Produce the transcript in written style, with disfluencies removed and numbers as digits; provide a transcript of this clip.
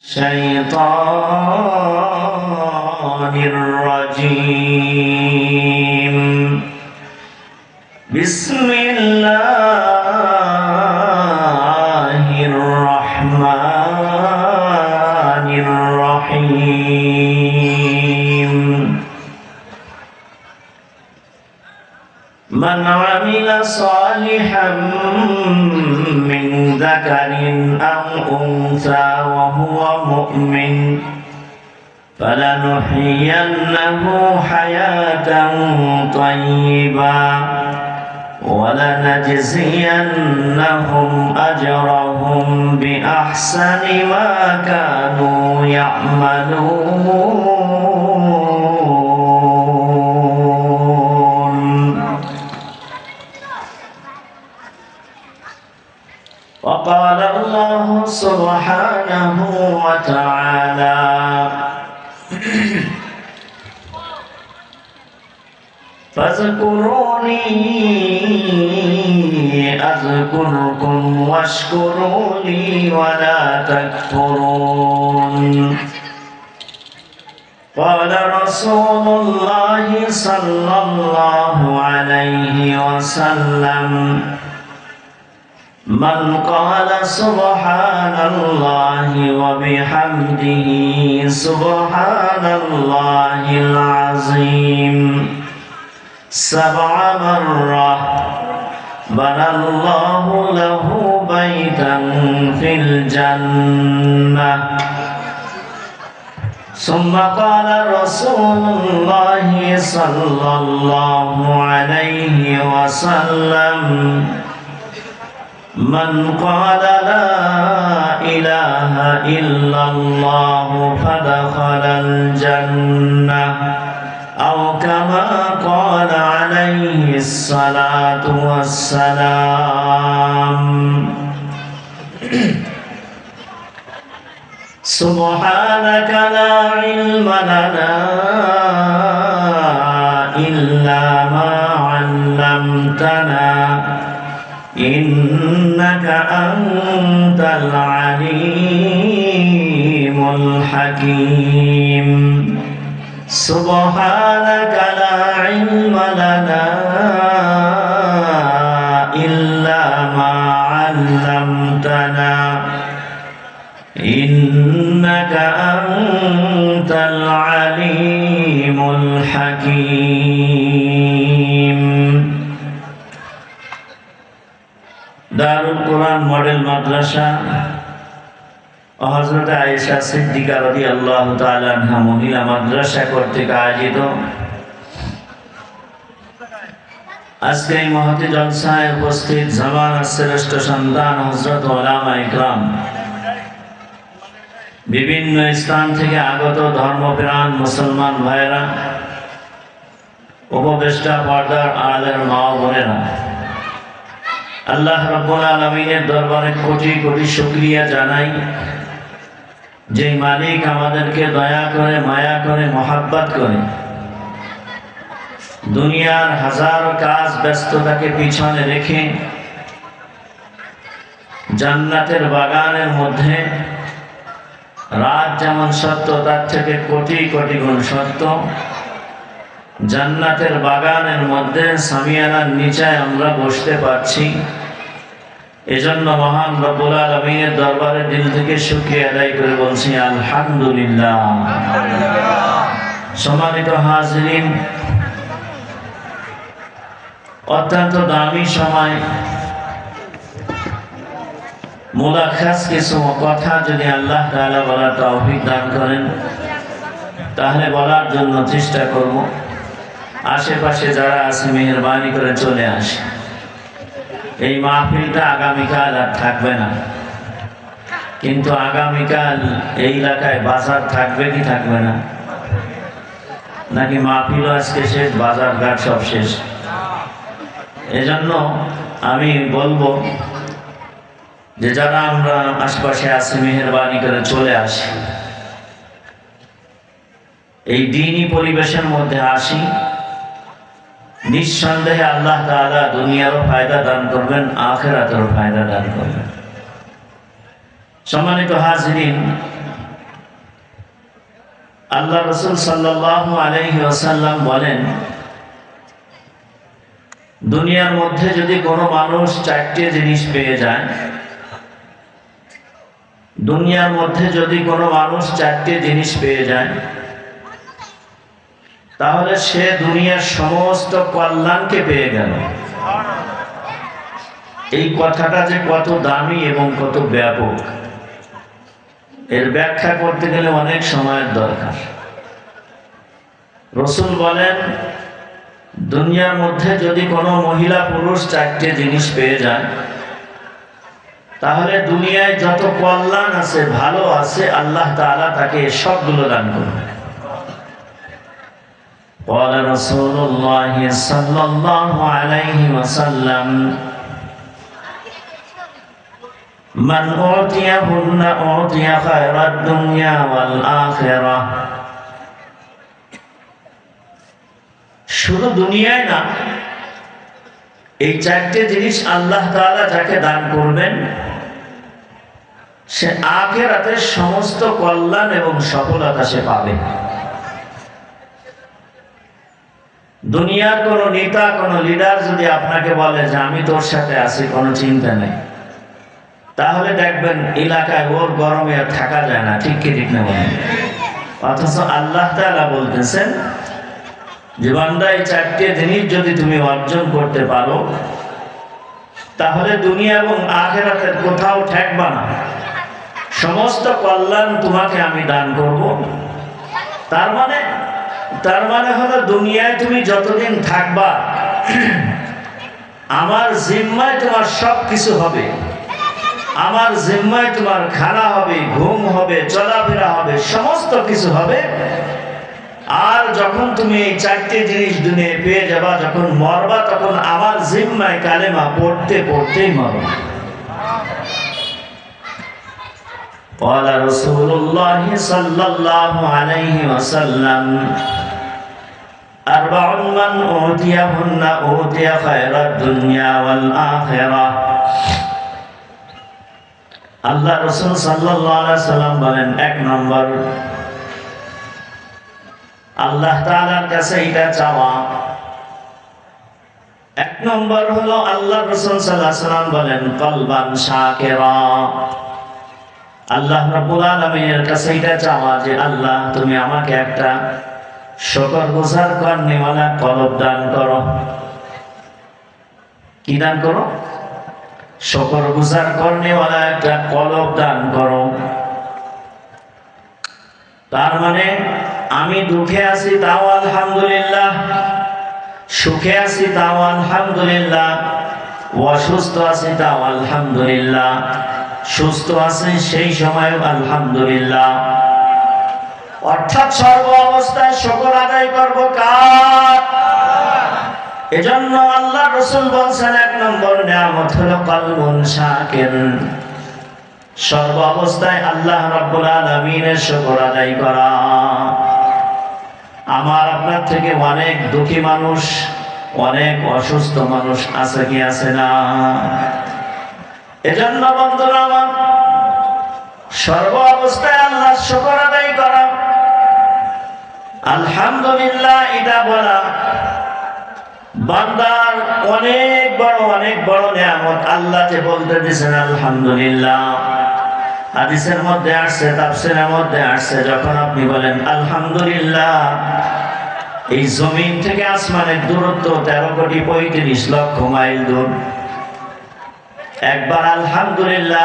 الشيطان الرجيم. بسم الله الرحمن الرحيم. من عمل صالحا من ذكر أو أنثى وهو مؤمن فلنحيينه حياة طيبة ولنجزينهم أجرهم بأحسن ما كانوا يعملون. وقال الله سبحانه وتعالى: فاذكروني أذكركم واشكروا لي ولا تكفرون. قال رسول الله صلى الله عليه وسلم: من قال سبحان الله وبحمده سبحان الله العظيم 7 مرات بنى الله له بيتا في الجنة. ثم قال رسول الله صلى الله عليه وسلم: من قال لا إله إلا الله فدخل الجنة أو كما قال عليه الصلاة والسلام. سبحانك لا علم لنا إلا ما علمتنا إنك أنت العليم الحكيم. سبحانك لا علم لنا إلا ما علمتنا إنك أنت العليم الحكيم. দারুল কোরআন model মাদ্রাসা ও হযরত আয়েশা সিদ্দিকা রাদিয়াল্লাহু তাআলা আনহা মহিলা মাদ্রাসা কর্তৃক আয়োজিত আজকে এই মহতী জলসায় উপস্থিত জামানার শ্রেষ্ঠ সন্তান হযরত উলামা ইকরাম, বিভিন্ন স্থান থেকে আগত ধর্মপ্রাণ মুসলমান ভাইরা, উপদেষ্টা, পর্দার আড়ালের মা ও বোনেরা, আল্লাহ রাব্বুল আলামিনের দরবারে কোটি কোটি শুকরিয়া জানাই, যে মালিক আমাদেরকে দয়া করে, মায়া করে, মহাব্বত করে দুনিয়ার হাজারো কাজ ব্যস্ততাকে পিছনে রেখে জান্নাতের বাগানের মধ্যে রাত যেমন সত্য তার থেকে কোটি কোটি গুণ সত্য, জান্নাতের বাগানের মধ্যে সামিয়ানার নিচে আমরা বসতে পারছি। এজন্য মহান রব্বুল আলামিনের দরবারে দিল থেকে শুকরিয়া আদায় করে বলছি আলহামদুলিল্লাহ। সম্মানিত হাজিরিন, অত্যন্ত দামি সময়, মুলাখাস কিছু কথা যদি আল্লাহ তাআলা বলার তৌফিক দান করেন তাহলে বলার জন্য চেষ্টা করব। আশেপাশে যারা আছে মেহেরবানি করে চলে আসে। এই মাহফিলটা আগামীকাল আর থাকবে না, কিন্তু আগামীকাল এই এলাকায় বাজার থাকবে কি থাকবে না? নাকি মাহফিলও আজকে শেষ, বাজার ঘাট সব শেষ? এজন্য আমি বলবো যে যারা আমরা আশপাশে আছি মেহেরবানি করে চলে আসি, এই দ্বীনি পরিবেশের মধ্যে আসি। নিঃসন্দেহে আল্লাহ তাআলা দুনিয়ারও ফায়দা দান করবেন, আখিরাতেরও ফায়দা দান করবেন। সম্মানিত হাজিরিন, আল্লাহ রাসূল সাল্লাল্লাহু আলাইহি ওয়াসাল্লাম বলেন, দুনিয়ার মধ্যে যদি কোনো মানুষ চারটি জিনিস পেয়ে যায়, দুনিয়ার মধ্যে যদি কোনো মানুষ চারটি জিনিস পেয়ে যায়, তাহলে সে দুনিয়ার সমস্ত কল্যাণকে পেয়ে গেল। এই কথাটা যে কত দামি এবং কত ব্যাপক, এর ব্যাখ্যা করতে গেলে অনেক সময়ের দরকার। রাসূল বলেন, দুনিয়ার মধ্যে যদি কোনো মহিলা পুরুষ চারটি জিনিস পেয়ে যায়, তাহলে দুনিয়ায় যত কল্যাণ আছে, ভালো আছে, আল্লাহ তাআলা তাকে সবগুলো দান করবে। قال رسول الله صلى الله عليه وسلم من أعطيهن أعطي خير الدنيا والآخرة। শুধু দুনিয়ায় না, এই চারটি জিনিস আল্লাহ তাআলা যাকে দান করবেন, সে আখিরাতের সমস্ত কল্যাণ এবং সফলতা সে পাবে। দুনিয়ার কোন নেতা, কোন লিডার যদি আপনাকে বলে যে আমি তোর সাথে আছি, কোনো চিন্তা নেই, তাহলে দেখবেন এলাকায় ওর গরমে আর থাকা যায় না। ঠিক কি ঠিক না বলেন? অথচ আল্লাহ তাআলা বলতেছেন যে বান্দা, এই চারটি জিনিস যদি তুমি অর্জন করতে পারো, তাহলে দুনিয়া এবং আখিরাতের কোথাও ঠেকবা না, সমস্ত কল্যাণ তোমাকে আমি দান করব। তার মানে হলো, দুনিয়ায় তুমি যতদিন থাকবা, আমার জিম্মায় তোমার সব কিছু হবে। আমার জিম্মায় তোমার খানা হবে, ঘুম হবে, চলাফেরা হবে, সমস্ত কিছু হবে। আর যখন তুমি এই চারটি জিনিস দুনিয়ায় পেয়ে যাবা, যখন মরবা, তখন আমার জিম্মায় কালেমা পড়তে পড়তেই মরবা। قال رسول الله صلى الله عليه وسلم أربع من أوتيهن أوتي خير الدنيا والآخرة। আল্লাহ রাসূল সাল্লাল্লাহু আলাইহি ওয়াসাল্লাম বলেন, এক নম্বর, আল্লাহ তাআলার কাছে এটা চাওয়া। এক নম্বর হলো, আল্লাহ রাসূল সাল্লাল্লাহু আলাইহি ওয়াসাল্লাম বলেন, কলবান শাকিরা। আল্লাহ রাব্বুল আলামিনের কাছে এটা চাওয়া যে আল্লাহ, তুমি আমাকে একটা শুকরগুজার করনেওয়ালা কলব দান করো। কি দান করো? শুকরগুজার করনেওয়ালা একটা কলব দান করো। তার মানে আমি দুঃখে আছি তাও আলহামদুলিল্লাহ, সুখে আছি তাও আলহামদুলিল্লাহ, অসুস্থ আছি তাও আলহামদুলিল্লাহ, সুস্থ আছে সেই সময় আলহামদুলিল্লাহ। অর্থাৎ সর্ব অবস্থায় শুকর আদায় করব কার? এজন্য আল্লাহ রাসূল বলেন, এক নম্বর নিয়ামত হলো কলবুন শাকির, সর্ব অবস্থায় আল্লাহ রাব্বুল আলামিনের শুকর আদায় করা। আমার আপনার থেকে অনেক দুঃখী মানুষ, অনেক অসুস্থ মানুষ আছে কি আছে না? এজন্য বন্ধুরা আমার, সর্ব অবস্থায় আল্লাহর শুকর আদায় করা, আলহামদুলিল্লাহ এটা বলা, বান্দার অনেক বড় নিয়ামত। আল্লাহ যে বলতে দিয়েছেন আলহামদুলিল্লাহ, হাদিসের মধ্যে আসছে, তাফসীরের মধ্যে আসছে, যখন আপনি বলেন আলহামদুলিল্লাহ, এই জমিন থেকে আসমানের দূরত্ব 13,35,00,000 মাইল দূর। একবার আলহামদুলিল্লাহ